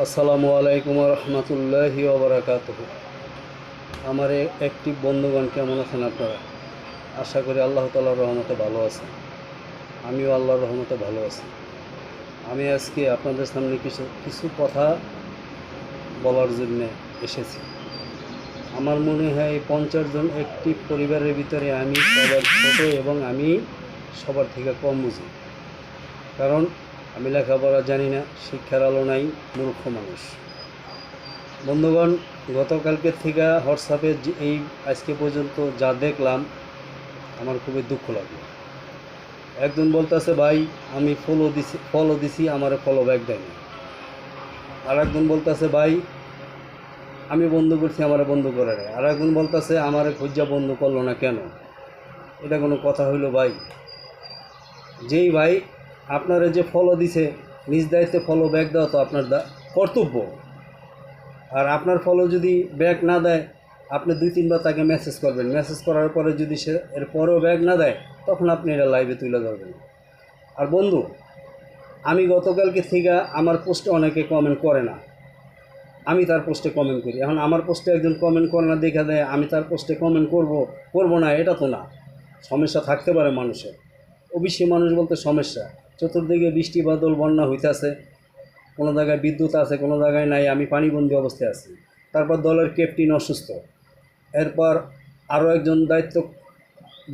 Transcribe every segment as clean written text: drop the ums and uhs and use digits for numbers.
আসসালামু আলাইকুম রহমতুল্লাহি ওবরাকাতুহু। আমার একটি বন্ধুগণ কেমন আছেন আপনারা? আশা করি আল্লাহ তাআলার রহমতে ভালো আছেন। আমিও আল্লাহর রহমতে ভালো আছি। আমি আজকে আপনাদের সামনে কিছু কিছু কথা বলার জন্য এসেছি। আমার মনে হয় 50 জন একটি পরিবারের ভিতরে আমি সবার ছোট এবং আমি সবার থেকে কম বুঝি। কারণ আমি লেখাপড়া জানি না, শিক্ষার আলো নাই, মূর্খ মানুষ। বন্ধুগণ, গতকালকের থেকে হোয়াটসঅ্যাপে এই আজকে পর্যন্ত যা দেখলাম আমার খুবই দুঃখ লাগলো। একজন বলতেছে ভাই আমি ফলো দিছি আমার ফলো ব্যাক দেয়নি। আর একজন বলতেছে ভাই আমি বন্ধ করছি আমার বন্ধ করে নেয়। আর একজন বলতেছে আমার খুঁজা বন্ধ করলো না কেন? এটা কোনো কথা হইলো ভাই? যেই ভাই আপনারা যে ফলো দিছে নিজ দায়িত্বে ফলো ব্যাক দেওয়া তো আপনার কর্তব্য। আর আপনার ফলো যদি ব্যাক না দেয় আপনি 2-3 বার তাকে মেসেজ করবেন। মেসেজ করার পরে যদি সে এরপরেও ব্যাক না দেয় তখন আপনি এটা লাইভে তুলে ধরবেন। আর বন্ধু, আমি গতকালকে থেকে আমার পোস্টে অনেকে কমেন্ট করে না, আমি তার পোস্টে কমেন্ট করি। এখন আমার পোস্টে একজন কমেন্ট করে না দেখা দেয় আমি তার পোস্টে কমেন্ট করব না, এটা তো না। সমস্যা থাকতে পারে মানুষের, অবশ্যই মানুষ বলতে সমস্যা। চতুর্দিকে বৃষ্টি বাদল বন্যা হইতেছে, কোনো জায়গায় বিদ্যুৎ আছে, কোনো জায়গায় নাই, আমি পানিবন্দী অবস্থায় আছি। তারপর দলের ক্যাপ্টেন অসুস্থ, এরপর আরও একজন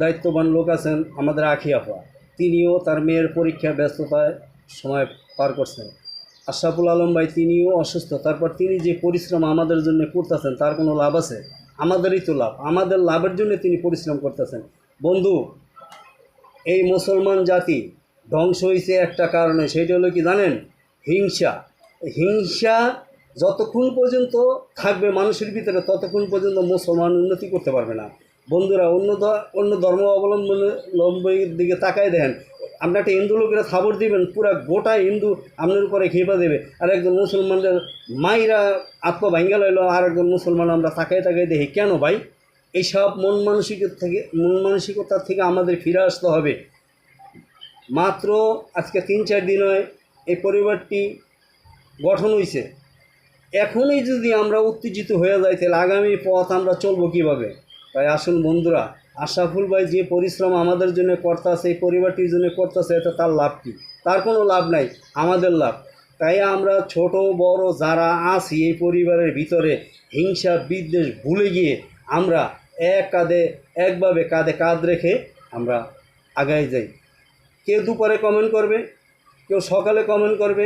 দায়িত্ববান লোক আছেন আমাদের আখি আপা, তিনিও তার মেয়ের পরীক্ষা ব্যস্ততায় সময় পার করছেন। আশরাফুল আলম ভাই তিনিও অসুস্থ, তারপর তিনি যে পরিশ্রম আমাদের জন্য করতেছেন তার কোনো লাভ আছে? আমাদেরই তো লাভ, আমাদের লাভের জন্য তিনি পরিশ্রম করতেছেন। বন্ধু, এই মুসলমান জাতি ধ্বংস হয়েছে একটা কারণে, সেইটা হলো কি জানেন? হিংসা। হিংসা যতক্ষণ পর্যন্ত থাকবে মানুষের ভিতরে ততক্ষণ পর্যন্ত মুসলমান উন্নতি করতে পারবে না। বন্ধুরা, অন্য ধর্ম অবলম্বনের দিকে তাকাই দেখেন, আপনি একটা হিন্দু লোকেরা খাবার দিবেন, পুরা গোটা হিন্দু আপনার উপরে খেপা দেবে। আর একজন মুসলমানদের মাইরা আত্মা ভাঙ্গা লইল, আর একজন মুসলমান আমরা তাকাই দেখি কেন ভাই? এইসব মন মানসিকতার থেকে আমাদের ফিরে আসতে হবে। মাত্র আজকে 3-4 দিন হয় এই পরিবারটি গঠন হয়েছে। এখনই যদি আমরা উত্তেজিত হয়ে যাই তাহলে আগামী পথ আমরা চলবো কীভাবে? তাই আসুন বন্ধুরা, আশরাফুল ভাই যে পরিশ্রম আমাদের জন্য করতেছে, এই পরিবারটির জন্য করতেছে, এটা তার লাভ কি? তার কোনো লাভ নাই, আমাদের লাভ। তাই আমরা ছোট বড় যারা আছি এই পরিবারের ভিতরে হিংসা বিদ্বেষ ভুলে গিয়ে আমরা একভাবে কাঁধে কাঁধ রেখে আমরা আগায় যাই। কেউ দুপুরে কমেন্ট করবে, কেউ সকালে কমেন্ট করবে,